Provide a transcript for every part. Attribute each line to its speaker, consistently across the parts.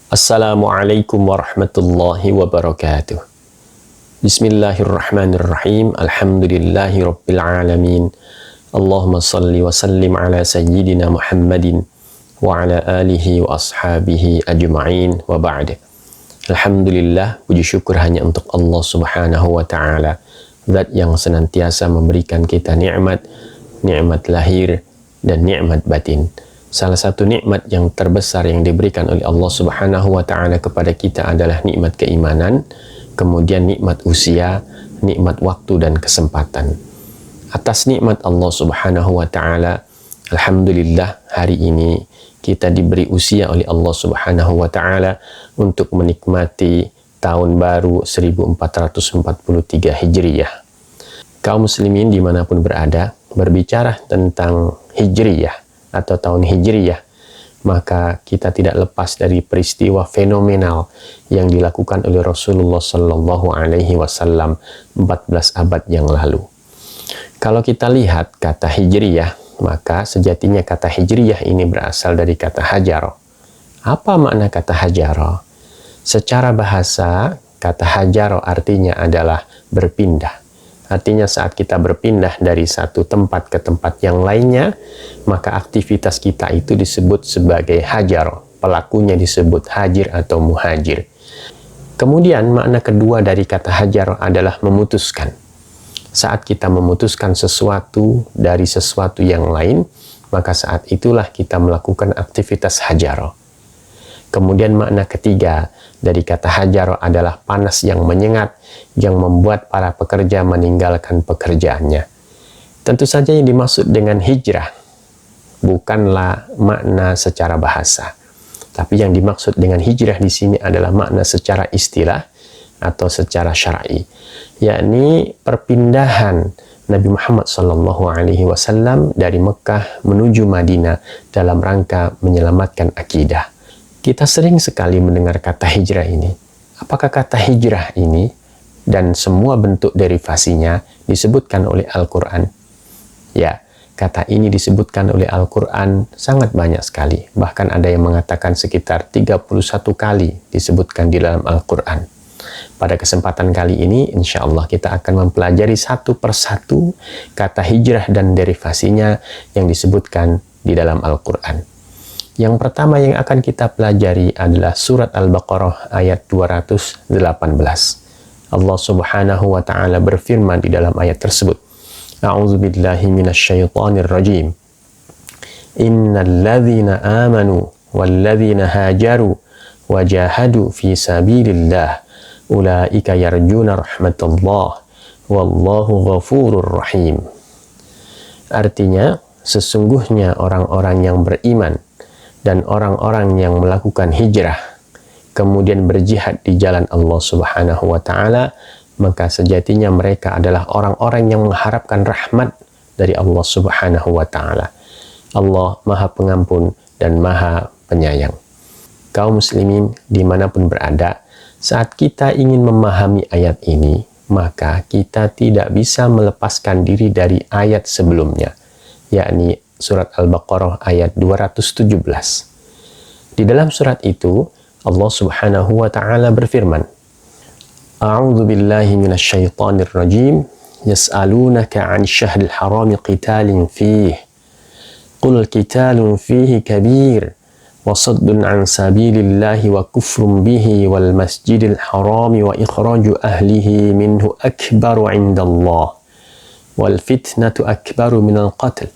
Speaker 1: Assalamualaikum warahmatullahi wabarakatuh. Bismillahirrahmanirrahim. Alhamdulillahi rabbil alamin. Allahumma salli wa sallim ala sayyidina Muhammadin wa ala alihi wa ashabihi ajma'in wa ba'd. Alhamdulillah, puji syukur hanya untuk Allah subhanahu wa ta'ala, zat yang senantiasa memberikan kita nikmat lahir dan nikmat batin. Salah satu nikmat yang terbesar yang diberikan oleh Allah subhanahu wa ta'ala kepada kita adalah nikmat keimanan, kemudian nikmat usia, nikmat waktu dan kesempatan. Atas nikmat Allah subhanahu wa ta'ala, alhamdulillah hari ini kita diberi usia oleh Allah subhanahu wa ta'ala untuk menikmati tahun baru 1443 Hijriyah. Kaum muslimin dimanapun berada, berbicara tentang Hijriyah atau tahun Hijriyah, maka kita tidak lepas dari peristiwa fenomenal yang dilakukan oleh Rasulullah Sallallahu Alaihi Wasallam 14 abad yang lalu. Kalau kita lihat kata Hijriyah, maka sejatinya kata Hijriyah ini berasal dari kata hajaro. Apa makna kata hajaro? Secara bahasa, kata hajaro artinya adalah berpindah. Artinya saat kita berpindah dari satu tempat ke tempat yang lainnya, maka aktivitas kita itu disebut sebagai hajar. Pelakunya disebut hajir atau muhajir. Kemudian makna kedua dari kata hajar adalah memutuskan. Saat kita memutuskan sesuatu dari sesuatu yang lain, maka saat itulah kita melakukan aktivitas hajar. Kemudian makna ketiga dari kata hajar adalah panas yang menyengat, yang membuat para pekerja meninggalkan pekerjaannya. Tentu saja yang dimaksud dengan hijrah bukanlah makna secara bahasa, tapi yang dimaksud dengan hijrah di sini adalah makna secara istilah atau secara syar'i, yakni perpindahan Nabi Muhammad SAW dari Mekah menuju Madinah dalam rangka menyelamatkan akidah. Kita sering sekali mendengar kata hijrah ini. Apakah kata hijrah ini dan semua bentuk derivasinya disebutkan oleh Al-Quran? Ya, kata ini disebutkan oleh Al-Quran sangat banyak sekali. Bahkan ada yang mengatakan sekitar 31 kali disebutkan di dalam Al-Quran. Pada kesempatan kali ini, insya Allah kita akan mempelajari satu persatu kata hijrah dan derivasinya yang disebutkan di dalam Al-Quran. Yang pertama yang akan kita pelajari adalah surat Al-Baqarah ayat 218. Allah subhanahu wa ta'ala berfirman di dalam ayat tersebut, A'udzubillahi minasyaitonir rajim. Innal ladzina amanu wal ladzina hajaru wa jahadu fi sabilillah ulaika yarjuna rahmatullah wallahu ghafurur rahim. Artinya, sesungguhnya orang-orang yang beriman dan orang-orang yang melakukan hijrah kemudian berjihad di jalan Allah subhanahu wa ta'ala, maka sejatinya mereka adalah orang-orang yang mengharapkan rahmat dari Allah subhanahu wa ta'ala. Allah maha pengampun dan maha penyayang. Kaum muslimin dimanapun berada, saat kita ingin memahami ayat ini, maka kita tidak bisa melepaskan diri dari ayat sebelumnya, yakni surat Al-Baqarah ayat 217. Di dalam surat itu, Allah subhanahu wa ta'ala berfirman, A'udzu billahi minasyaitonir rajim, yas'alunaka 'an syahril harami qitalin fihi. Qul qitalun fihi kabir, wa saddun 'an sabilillahi wa kufrun bihi wal masjidil harami wa ikhraju ahlihi minhu akbaru 'indallah. Wal fitnatu akbaru minal qatl.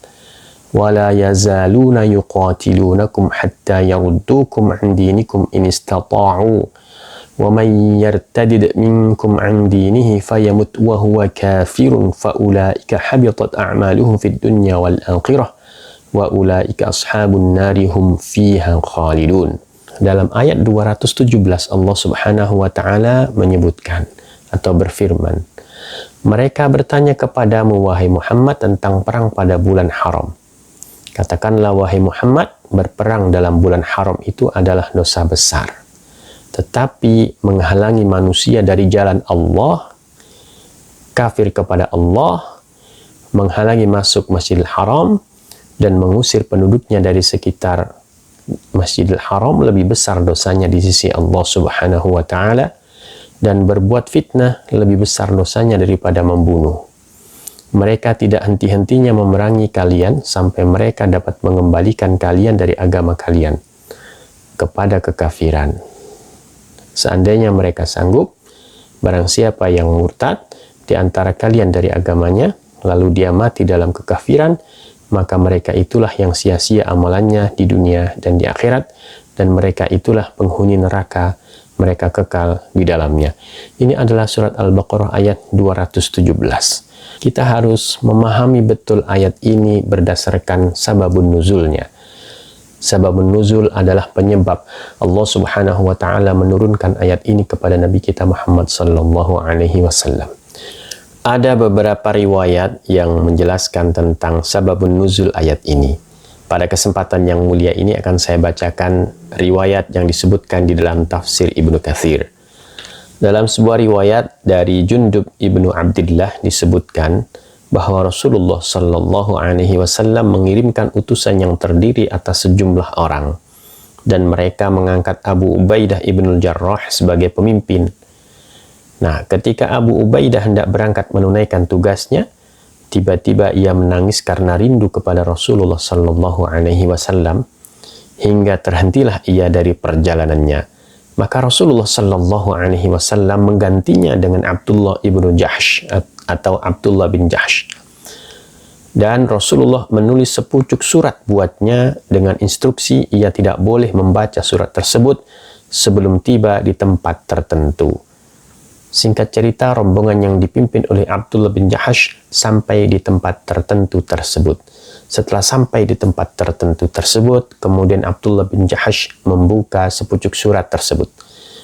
Speaker 1: وَلَا يَزَالُونَ يُقَاتِلُونَكُمْ حَتَّى يَرُدُّوكُمْ عَنْ دِينِكُمْ إِنِ اسْتَطَاعُوا وَمَنْ يَرْتَدِدْ مِنْكُمْ عَنْ دِينِهِ فَيَمُتْ وَهُوَ كَافِرٌ فَأُولَئِكَ حَبِطَتْ أَعْمَالُهُمْ فِي الدُّنْيَا وَالْآخِرَةِ وَأُولَئِكَ أَصْحَابُ النَّارِ هُمْ فِيهَا خَالِدُونَ. Dalam ayat 217 Allah subhanahu wa ta'ala menyebutkan atau berfirman, mereka bertanya kepadamu wahai Muhammad tentang perang pada bulan haram. Katakanlah wahai Muhammad, berperang dalam bulan haram itu adalah dosa besar. Tetapi menghalangi manusia dari jalan Allah, kafir kepada Allah, menghalangi masuk Masjidil Haram, dan mengusir penduduknya dari sekitar Masjidil Haram lebih besar dosanya di sisi Allah Subhanahu wa Ta'ala, dan berbuat fitnah lebih besar dosanya daripada membunuh. Mereka tidak henti-hentinya memerangi kalian sampai mereka dapat mengembalikan kalian dari agama kalian kepada kekafiran. Seandainya mereka sanggup, barang siapa yang murtad di antara kalian dari agamanya, lalu dia mati dalam kekafiran, maka mereka itulah yang sia-sia amalannya di dunia dan di akhirat, dan mereka itulah penghuni neraka, mereka kekal di dalamnya. Ini adalah surat Al-Baqarah ayat 217. Kita harus memahami betul ayat ini berdasarkan sababun nuzulnya. Sababun nuzul adalah penyebab Allah Subhanahu wa Ta'ala menurunkan ayat ini kepada Nabi kita Muhammad sallallahu alaihi wasallam. Ada beberapa riwayat yang menjelaskan tentang sababun nuzul ayat ini. Pada kesempatan yang mulia ini akan saya bacakan riwayat yang disebutkan di dalam tafsir Ibnu Katsir. Dalam sebuah riwayat dari Jundub ibnu Abdillah disebutkan bahwa Rasulullah Sallallahu Alaihi Wasallam mengirimkan utusan yang terdiri atas sejumlah orang, dan mereka mengangkat Abu Ubaidah ibnul Jarrah sebagai pemimpin. Nah, ketika Abu Ubaidah hendak berangkat menunaikan tugasnya, tiba-tiba ia menangis karena rindu kepada Rasulullah Sallallahu Alaihi Wasallam, hingga terhentilah ia dari perjalanannya. Maka Rasulullah Sallallahu Alaihi Wasallam menggantinya dengan Abdullah ibnu Jahsh atau Abdullah bin Jahsh. Dan Rasulullah menulis sepucuk surat buatnya dengan instruksi ia tidak boleh membaca surat tersebut sebelum tiba di tempat tertentu. Singkat cerita, rombongan yang dipimpin oleh Abdullah bin Jahsh sampai di tempat tertentu tersebut. Setelah sampai di tempat tertentu tersebut, kemudian Abdullah bin Jahsh membuka sepucuk surat tersebut.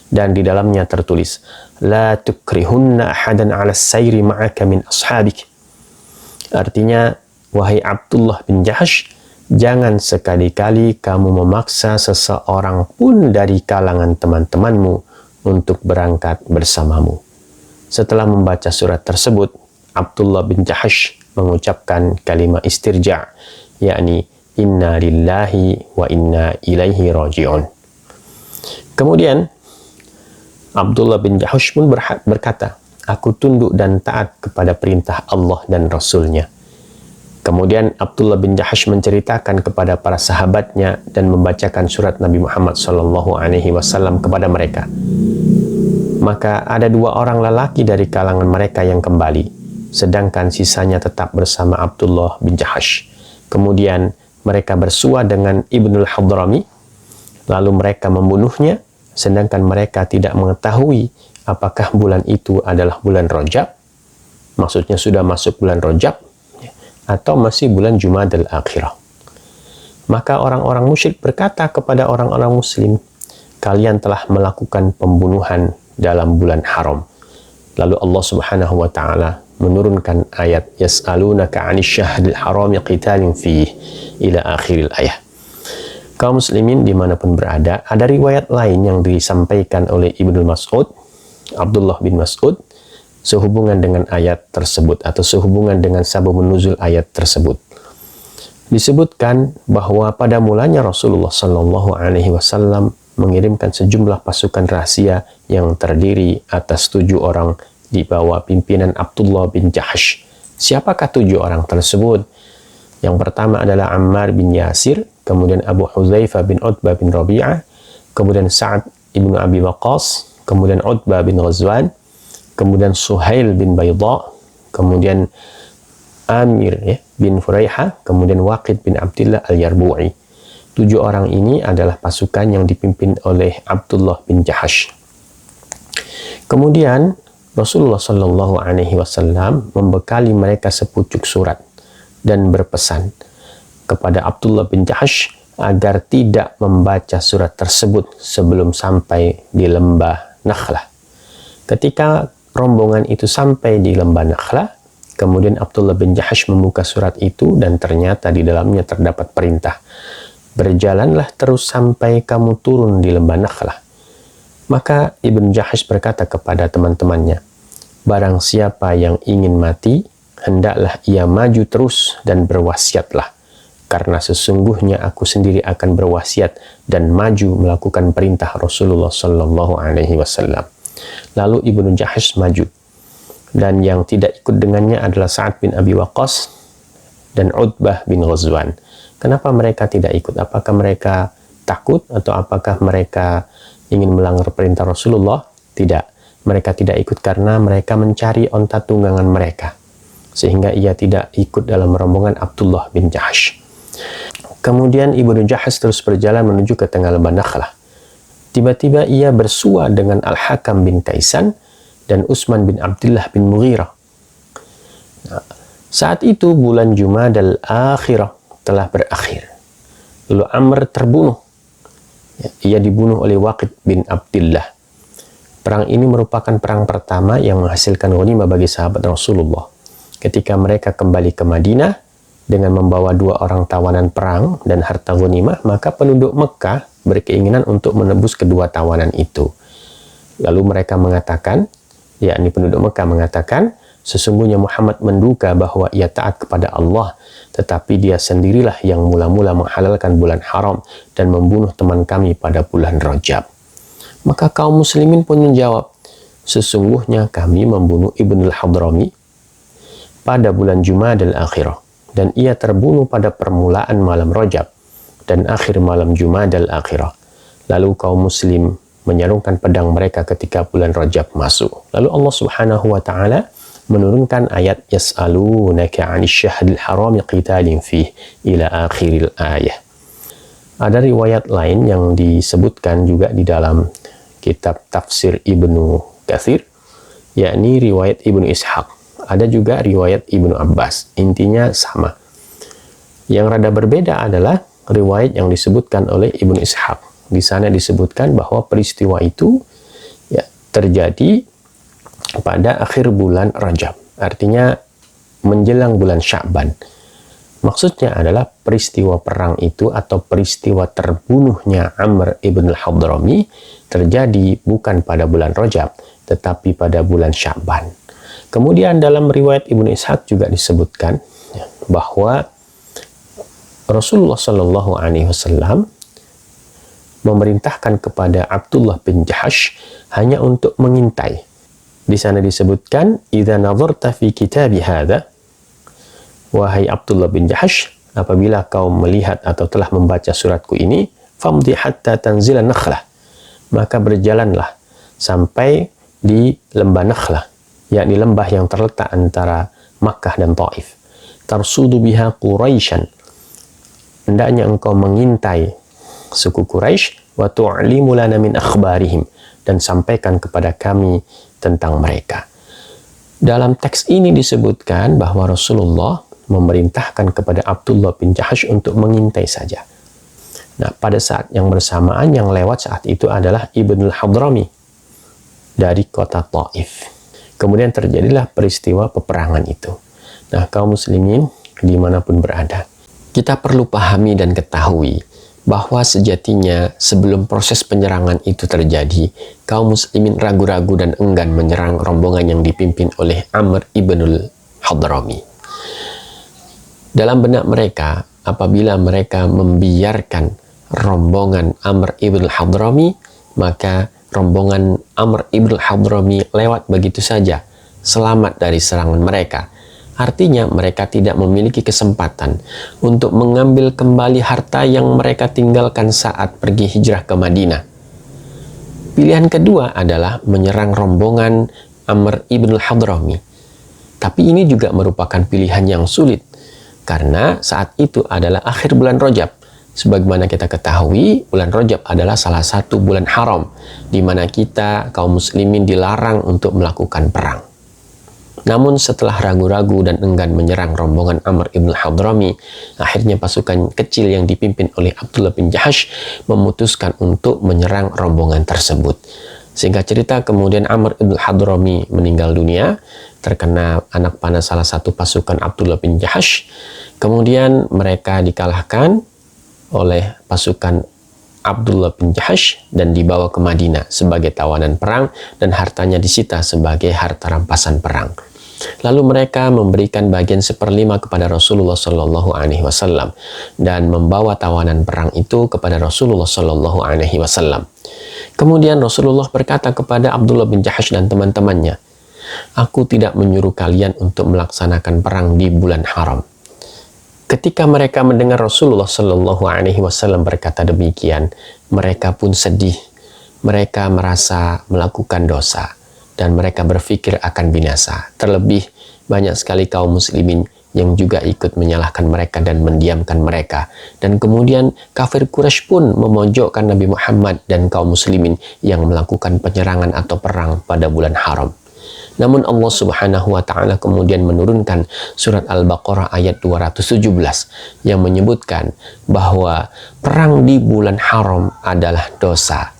Speaker 1: Dan di dalamnya tertulis, La tukrihunna ahadan ala sayri ma'aka min ashabik. Artinya, wahai Abdullah bin Jahsh, jangan sekali-kali kamu memaksa seseorang pun dari kalangan teman-temanmu untuk berangkat bersamamu. Setelah membaca surat tersebut, Abdullah bin Jahsh mengucapkan kalimat istirja', yakni inna lillahi wa inna ilaihi raji'un. Kemudian Abdullah bin Jahsh pun berkata, aku tunduk dan taat kepada perintah Allah dan Rasulnya. Kemudian Abdullah bin Jahsh menceritakan kepada para sahabatnya dan membacakan surat Nabi Muhammad SAW kepada mereka. Maka ada 2 orang lelaki dari kalangan mereka yang kembali, sedangkan sisanya tetap bersama Abdullah bin Jahsh. Kemudian mereka bersua dengan Ibnul Hadrami, lalu mereka membunuhnya, sedangkan mereka tidak mengetahui apakah bulan itu adalah bulan Rajab, maksudnya sudah masuk bulan Rajab, atau masih bulan Jumadil Akhirah. Maka orang-orang musyrik berkata kepada orang-orang muslim, kalian telah melakukan pembunuhan dalam bulan haram. Lalu Allah Subhanahu wa Ta'ala menurunkan ayat yas'alunaka 'anil syahril harami qitalin fihi ila akhiril ayat. Kaum muslimin dimanapun berada, ada riwayat lain yang disampaikan oleh Ibnu Mas'ud, Abdullah bin Mas'ud, sehubungan dengan ayat tersebut atau sehubungan dengan sababun nuzul ayat tersebut. Disebutkan bahwa pada mulanya Rasulullah Sallallahu Alaihi Wasallam mengirimkan sejumlah pasukan rahasia yang terdiri atas 7 orang di bawah pimpinan Abdullah bin Jahsh. Siapakah 7 orang tersebut? Yang pertama adalah Ammar bin Yasir, kemudian Abu Hudzaifah bin Utbah bin Rabi'ah, kemudian Sa'ad ibnu Abi Waqqas, kemudian Utbah bin Ghazwan, kemudian Suhail bin Bayda, kemudian Amir bin Furaiha, kemudian Waqid bin Abdillah al-Yarbu'i. 7 orang ini adalah pasukan yang dipimpin oleh Abdullah bin Jahsh. Kemudian Rasulullah Shallallahu Alaihi Wasallam membekali mereka sepucuk surat dan berpesan kepada Abdullah bin Jahsh agar tidak membaca surat tersebut sebelum sampai di lembah Nakhlah. Ketika rombongan itu sampai di lembah Nakhlah, kemudian Abdullah bin Jahsh membuka surat itu dan ternyata di dalamnya terdapat perintah, berjalanlah terus sampai kamu turun di lembah Nakhlah. Maka Ibn Jahsh berkata kepada teman-temannya, barang siapa yang ingin mati, hendaklah ia maju terus dan berwasiatlah. karena sesungguhnya aku sendiri akan berwasiat dan maju melakukan perintah Rasulullah Sallallahu Alaihi Wasallam. Lalu Ibnu Jahsh maju, dan yang tidak ikut dengannya adalah Sa'ad bin Abi Waqqas dan Utbah bin Ghazwan. Kenapa mereka tidak ikut? Apakah mereka takut atau apakah mereka ingin melanggar perintah Rasulullah? Tidak. Mereka tidak ikut karena mereka mencari onta tunggangan mereka, sehingga ia tidak ikut dalam rombongan Abdullah bin Jahsh. Kemudian Ibnu Jahsh terus berjalan menuju ke tengah lembah Nakhlah. Tiba-tiba ia bersua dengan Al-Hakam bin Kaisan dan Utsman bin Abdullah bin Mughirah. Nah, saat itu bulan Jumadal Akhirah telah berakhir. Lalu Amr terbunuh. Ia dibunuh oleh Waqid bin Abdullah. Perang ini merupakan perang pertama yang menghasilkan ghanimah bagi sahabat Rasulullah. Ketika mereka kembali ke Madinah dengan membawa 2 orang tawanan perang dan harta ghanimah, maka penduduk Mekah berkeinginan untuk menebus kedua tawanan itu. Lalu mereka mengatakan, yakni penduduk Mekah mengatakan, sesungguhnya Muhammad menduga bahwa ia taat kepada Allah, tetapi dia sendirilah yang mula-mula menghalalkan bulan haram dan membunuh teman kami pada bulan Rajab. Maka kaum muslimin pun menjawab, sesungguhnya kami membunuh Ibnul Hadrami pada bulan Jumadal Akhirah, dan ia terbunuh pada permulaan malam Rajab dan akhir malam Jumadal Akhirah. Lalu kaum muslim menyarungkan pedang mereka ketika bulan Rajab masuk. Lalu Allah Subhanahu wa taala menurunkan ayat yas'alunaka 'anil syahril harami qitalin fih ila akhiril ayah. Ada riwayat lain yang disebutkan juga di dalam kitab tafsir Ibnu Katsir, yakni riwayat Ibnu Ishaq. Ada juga riwayat Ibnu Abbas. Intinya sama. Yang rada berbeda adalah riwayat yang disebutkan oleh Ibnu Ishaq. Di sana disebutkan bahwa peristiwa itu terjadi pada akhir bulan Rajab. Artinya menjelang bulan Sya'ban. Maksudnya adalah peristiwa perang itu atau peristiwa terbunuhnya Amr ibn al-Hadrami terjadi bukan pada bulan Rajab, tetapi pada bulan Sya'ban. Kemudian dalam riwayat Ibnu Ishaq juga disebutkan bahwa Rasulullah Shallallahu Alaihi Wasallam memerintahkan kepada Abdullah bin Jahsh hanya untuk mengintai. Di sana disebutkan, "Idza nazarta fi kitabi hadza," wahai Abdullah bin Jahsh, apabila kau melihat atau telah membaca suratku ini, famdi hatta tanzila Nakhlah, maka berjalanlah sampai di lembah Nakhlah, yakni lembah yang terletak antara Makkah dan Taif. Tarsudu biha Quraisyan, hendaknya engkau mengintai suku Quraisy, wa tu'limu lana min akhbarihim, dan sampaikan kepada kami tentang mereka. Dalam teks ini disebutkan bahwa Rasulullah memerintahkan kepada Abdullah bin Jahsh untuk mengintai saja. Nah, pada saat yang bersamaan yang lewat saat itu adalah Ibnul Hadrami dari kota Taif. Kemudian terjadilah peristiwa peperangan itu. Nah, kaum muslimin dimanapun berada, kita perlu pahami dan ketahui bahwa sejatinya sebelum proses penyerangan itu terjadi, kaum muslimin ragu-ragu dan enggan menyerang rombongan yang dipimpin oleh Amr ibnul Hadrami. Dalam benak mereka, apabila mereka membiarkan rombongan Amr ibnul Hadrami, maka rombongan Amr ibn al-Hadrami lewat begitu saja, selamat dari serangan mereka. Artinya mereka tidak memiliki kesempatan untuk mengambil kembali harta yang mereka tinggalkan saat pergi hijrah ke Madinah. Pilihan kedua adalah menyerang rombongan Amr ibn al-Hadrami. Tapi ini juga merupakan pilihan yang sulit, karena saat itu adalah akhir bulan Rajab. Sebagaimana kita ketahui, bulan Rajab adalah salah satu bulan haram, di mana kita, kaum muslimin, dilarang untuk melakukan perang. Namun setelah ragu-ragu dan enggan menyerang rombongan Amr ibn al-Hadrami, akhirnya pasukan kecil yang dipimpin oleh Abdullah bin Jahsh memutuskan untuk menyerang rombongan tersebut. Singkat cerita, kemudian Amr ibn al-Hadrami meninggal dunia, terkena anak panah salah satu pasukan Abdullah bin Jahsh. Kemudian mereka dikalahkan oleh pasukan Abdullah bin Jahsh dan dibawa ke Madinah sebagai tawanan perang, dan hartanya disita sebagai harta rampasan perang. Lalu mereka memberikan bagian 1/5 kepada Rasulullah Shallallahu Alaihi Wasallam dan membawa tawanan perang itu kepada Rasulullah Shallallahu Alaihi Wasallam. Kemudian Rasulullah berkata kepada Abdullah bin Jahash dan teman-temannya, "Aku tidak menyuruh kalian untuk melaksanakan perang di bulan haram." Ketika mereka mendengar Rasulullah Shallallahu Alaihi Wasallam berkata demikian, mereka pun sedih. Mereka merasa melakukan dosa dan mereka berpikir akan binasa. Terlebih banyak sekali kaum muslimin yang juga ikut menyalahkan mereka dan mendiamkan mereka. Dan kemudian kafir Quraisy pun memojokkan Nabi Muhammad dan kaum muslimin yang melakukan penyerangan atau perang pada bulan haram. Namun Allah Subhanahu wa Ta'ala kemudian menurunkan surat Al-Baqarah ayat 217 yang menyebutkan bahwa perang di bulan haram adalah dosa.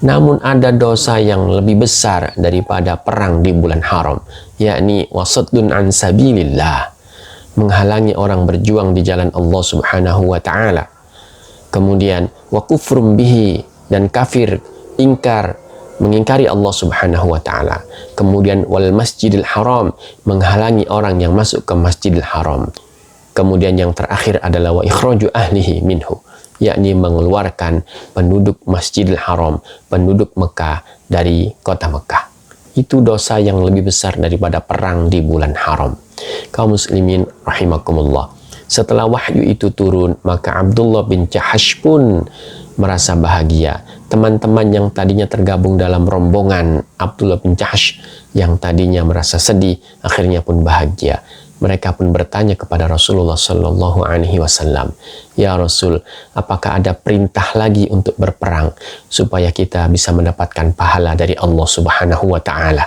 Speaker 1: Namun ada dosa yang lebih besar daripada perang di bulan haram, yakni wasaddun an sabilillah, menghalangi orang berjuang di jalan Allah Subhanahu wa Ta'ala. Kemudian wa kufrum bihi, dan kafir, mengingkari Allah Subhanahu wa Ta'ala. Kemudian wal masjidil haram, menghalangi orang yang masuk ke Masjidil Haram. Kemudian yang terakhir adalah wa ikhraju ahlihi minhu, yakni mengeluarkan penduduk Masjidil Haram, penduduk Mekah dari kota Mekah. Itu dosa yang lebih besar daripada perang di bulan haram. Kaum muslimin rahimakumullah. Setelah wahyu itu turun, maka Abdullah bin Jahash pun merasa bahagia. Teman-teman yang tadinya tergabung dalam rombongan Abdullah bin Jahash yang tadinya merasa sedih, akhirnya pun bahagia. Mereka pun bertanya kepada Rasulullah Shallallahu Alaihi Wasallam, "Ya Rasul, apakah ada perintah lagi untuk berperang supaya kita bisa mendapatkan pahala dari Allah Subhanahu wa Ta'ala?"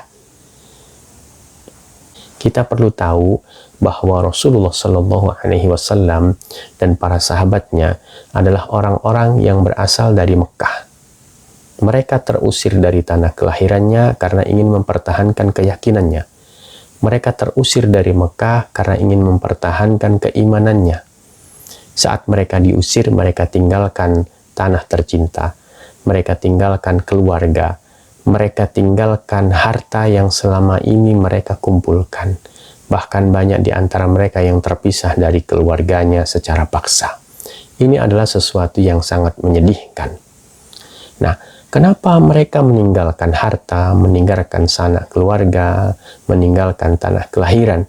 Speaker 1: Kita perlu tahu bahwa Rasulullah Shallallahu Alaihi Wasallam dan para sahabatnya adalah orang-orang yang berasal dari Mekah. Mereka terusir dari tanah kelahirannya karena ingin mempertahankan keyakinannya. Mereka terusir dari Mekah karena ingin mempertahankan keimanannya. Saat mereka diusir, mereka tinggalkan tanah tercinta. Mereka tinggalkan keluarga. Mereka tinggalkan harta yang selama ini mereka kumpulkan. Bahkan banyak di antara mereka yang terpisah dari keluarganya secara paksa. Ini adalah sesuatu yang sangat menyedihkan. Nah, kenapa mereka meninggalkan harta, meninggalkan sanak keluarga, meninggalkan tanah kelahiran?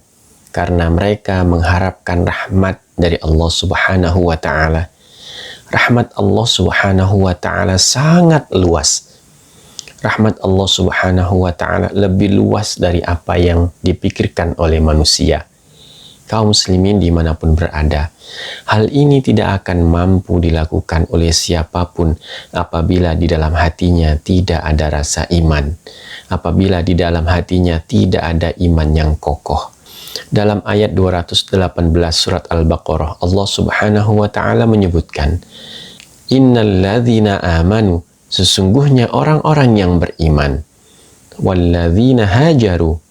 Speaker 1: Karena mereka mengharapkan rahmat dari Allah Subhanahu wa Ta'ala. Rahmat Allah Subhanahu wa Ta'ala sangat luas. Rahmat Allah Subhanahu wa Ta'ala lebih luas dari apa yang dipikirkan oleh manusia. Kaum muslimin dimanapun berada, hal ini tidak akan mampu dilakukan oleh siapapun apabila di dalam hatinya tidak ada rasa iman, apabila di dalam hatinya tidak ada iman yang kokoh. Dalam ayat 218 surat Al-Baqarah, Allah Subhanahu wa Ta'ala menyebutkan, "Innal ladzina amanu", sesungguhnya orang-orang yang beriman, "walladzina hajaru",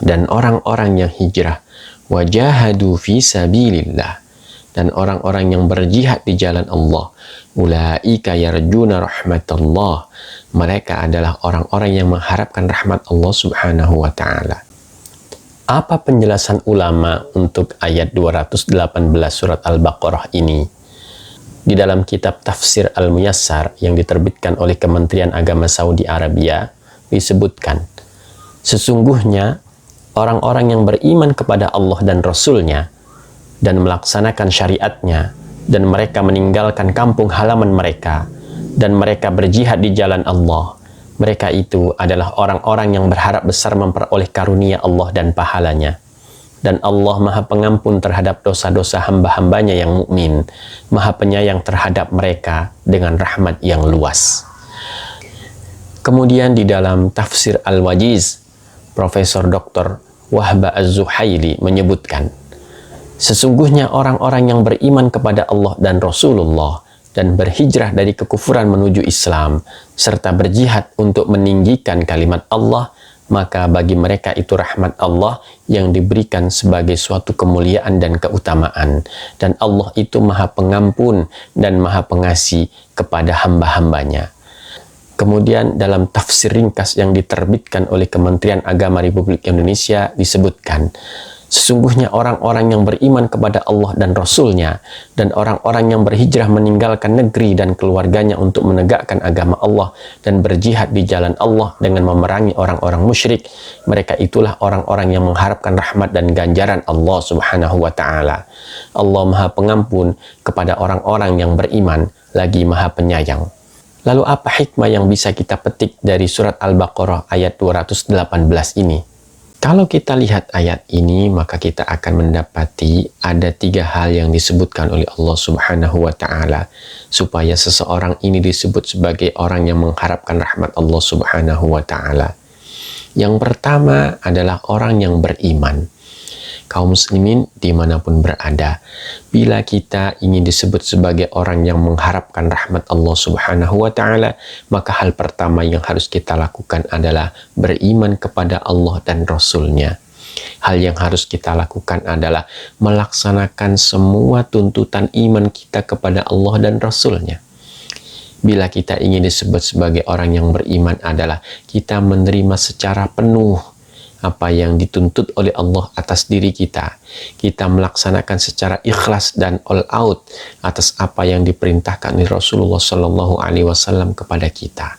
Speaker 1: dan orang-orang yang hijrah, "wajahadu fi sabilillah", dan orang-orang yang berjihad di jalan Allah, "ulaika yarjuna rahmatullah", mereka adalah orang-orang yang mengharapkan rahmat Allah Subhanahu wa Ta'ala. Apa penjelasan ulama untuk ayat 218 surat Al-Baqarah ini? Di dalam kitab Tafsir Al-Muyassar yang diterbitkan oleh Kementerian Agama Saudi Arabia disebutkan, sesungguhnya orang-orang yang beriman kepada Allah dan Rasul-Nya dan melaksanakan syariatnya, dan mereka meninggalkan kampung halaman mereka dan mereka berjihad di jalan Allah, mereka itu adalah orang-orang yang berharap besar memperoleh karunia Allah dan pahalanya. Dan Allah Maha Pengampun terhadap dosa-dosa hamba-hambanya yang mukmin, Maha Penyayang terhadap mereka dengan rahmat yang luas. Kemudian di dalam Tafsir Al-Wajiz, Profesor Dr. Wahba Az-Zuhaili menyebutkan, sesungguhnya orang-orang yang beriman kepada Allah dan Rasulullah dan berhijrah dari kekufuran menuju Islam serta berjihad untuk meninggikan kalimat Allah, maka bagi mereka itu rahmat Allah yang diberikan sebagai suatu kemuliaan dan keutamaan. Dan Allah itu Maha Pengampun dan Maha Pengasih kepada hamba-hambanya. Kemudian dalam tafsir ringkas yang diterbitkan oleh Kementerian Agama Republik Indonesia disebutkan, sesungguhnya orang-orang yang beriman kepada Allah dan Rasul-Nya dan orang-orang yang berhijrah meninggalkan negeri dan keluarganya untuk menegakkan agama Allah dan berjihad di jalan Allah dengan memerangi orang-orang musyrik, mereka itulah orang-orang yang mengharapkan rahmat dan ganjaran Allah Subhanahu wa Ta'ala. Allah Maha Pengampun kepada orang-orang yang beriman, lagi Maha Penyayang. Lalu apa hikmah yang bisa kita petik dari surat Al-Baqarah ayat 218 ini? Kalau kita lihat ayat ini, maka kita akan mendapati ada 3 hal yang disebutkan oleh Allah Subhanahu wa Ta'ala supaya seseorang ini disebut sebagai orang yang mengharapkan rahmat Allah Subhanahu wa Ta'ala. Yang pertama adalah orang yang beriman. Kaum muslimin dimanapun berada, bila kita ingin disebut sebagai orang yang mengharapkan rahmat Allah Subhanahu wa Ta'ala, maka hal pertama yang harus kita lakukan adalah beriman kepada Allah dan Rasul-Nya. Hal yang harus kita lakukan adalah melaksanakan semua tuntutan iman kita kepada Allah dan Rasul-Nya. Bila kita ingin disebut sebagai orang yang beriman adalah kita menerima secara penuh apa yang dituntut oleh Allah atas diri kita. Kita melaksanakan secara ikhlas dan all out atas apa yang diperintahkan oleh Rasulullah Shallallahu Alaihi Wasallam kepada kita.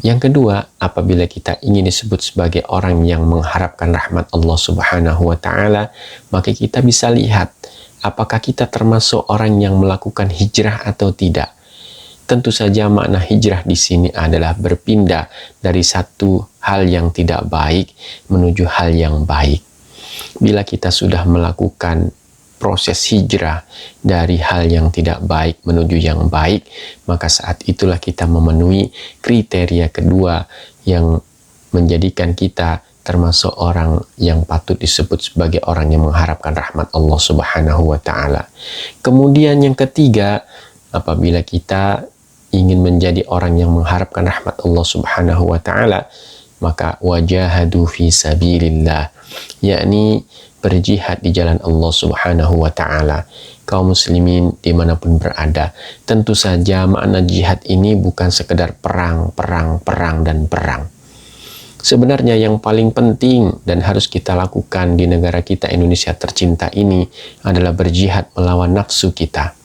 Speaker 1: Yang kedua, apabila kita ingin disebut sebagai orang yang mengharapkan rahmat Allah Subhanahu wa Ta'ala, maka kita bisa lihat apakah kita termasuk orang yang melakukan hijrah atau tidak. Tentu saja makna hijrah di sini adalah berpindah dari satu hal yang tidak baik menuju hal yang baik. Bila kita sudah melakukan proses hijrah dari hal yang tidak baik menuju yang baik, maka saat itulah kita memenuhi kriteria kedua yang menjadikan kita termasuk orang yang patut disebut sebagai orang yang mengharapkan rahmat Allah Subhanahu wa Ta'ala. Kemudian yang ketiga, apabila kita ingin menjadi orang yang mengharapkan rahmat Allah Subhanahu wa Ta'ala, maka wajahadu fi sabilillah, yakni berjihad di jalan Allah Subhanahu wa Ta'ala. Kaum muslimin dimanapun berada, tentu saja makna jihad ini bukan sekedar perang. Sebenarnya yang paling penting dan harus kita lakukan di negara kita Indonesia tercinta ini adalah berjihad melawan nafsu kita.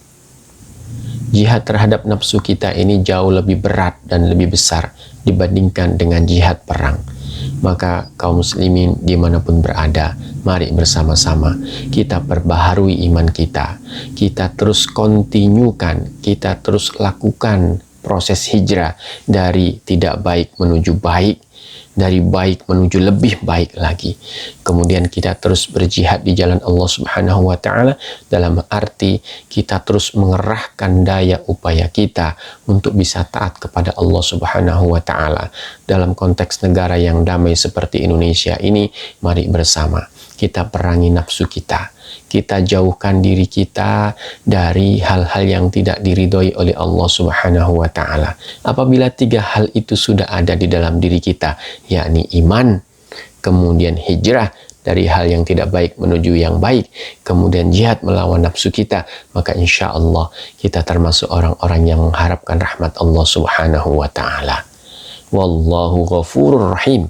Speaker 1: Jihad terhadap nafsu kita ini jauh lebih berat dan lebih besar dibandingkan dengan jihad perang. Maka kaum muslimin dimanapun berada, mari bersama-sama kita perbaharui iman kita. Kita terus kontinyukan, kita terus lakukan proses hijrah dari tidak baik menuju baik, dari baik menuju lebih baik lagi. Kemudian kita terus berjihad di jalan Allah Subhanahu wa Ta'ala, dalam arti kita terus mengerahkan daya upaya kita untuk bisa taat kepada Allah Subhanahu wa Ta'ala. Dalam konteks negara yang damai seperti Indonesia ini, mari bersama kita perangi nafsu kita. Kita jauhkan diri kita dari hal-hal yang tidak diridhoi oleh Allah Subhanahu wa Ta'ala. Apabila 3 hal itu sudah ada di dalam diri kita, yakni iman, kemudian hijrah dari hal yang tidak baik menuju yang baik, kemudian jihad melawan nafsu kita, maka insya Allah kita termasuk orang-orang yang mengharapkan rahmat Allah Subhanahu wa Ta'ala. Wallahu ghafurur rahim.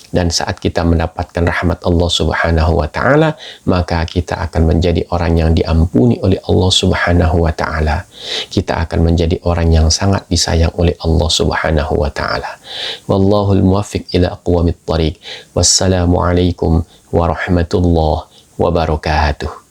Speaker 1: Dan saat kita mendapatkan rahmat Allah Subhanahu wa Ta'ala, maka kita akan menjadi orang yang diampuni oleh Allah Subhanahu wa Ta'ala. Kita akan menjadi orang yang sangat disayang oleh Allah Subhanahu wa Ta'ala. Wallahul muwaffiq ila aqwamit thariq. Wassalamualaikum warahmatullahi wabarakatuh.